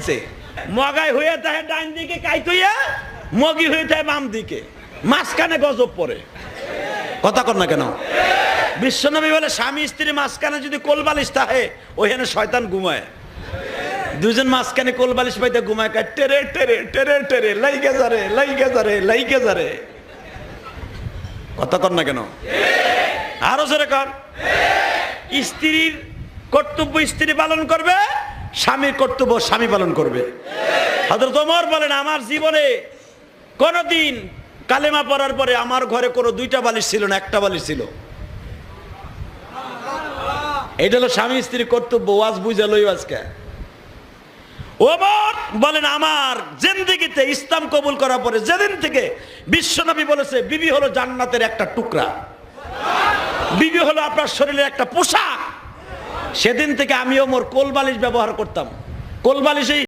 দিছে। মগাই হয়ে থাকে ডাইন দিকে কাইতুইয়া, মগি হয়ে থাকে বাম দিকে, মাঝখানে গজব পড়ে। কথা কর না কেন? বিশ্বনবী বলে স্বামী স্ত্রী মাঝখানে যদি কোলবালিশ থাকে ওইখানে শয়তান ঘুমায়। দুজন মাঝখানে কোলবালিশ পাইতে ঘুমায়, টেরে টেরে টেরে টেরে লাইগে যারে লাইগে যারে লাইগে যারে। কথা কর না কেন? আরো জোরে কর। স্ত্রীর কর্তব্য স্ত্রী পালন করবে, স্বামীর কর্তব্য স্বামী পালন করবে। হযরত ওমর বলেন আমার জীবনে কোনদিন কালেমা পড়ার পরে আমার ঘরে কোনো দুইটা বালিশ ছিল না, একটা বালিশ ছিল। এটা হলো স্বামী স্ত্রীর কর্তব্য। ওয়াজ বুঝা লই আজকে। ওমর বলেন আমার জিন্দেগিতে ইসলাম কবুল করার পরে যেদিন থেকে বিশ্বনবী বলেছে বিবি হলো জান্নাতের একটা টুকরা, বিবি হলো আপনার শরীরের একটা পোশাক, সেদিন থেকে আমি ওমর কোলবালিশ ব্যবহার করতাম। কোলবালিশেই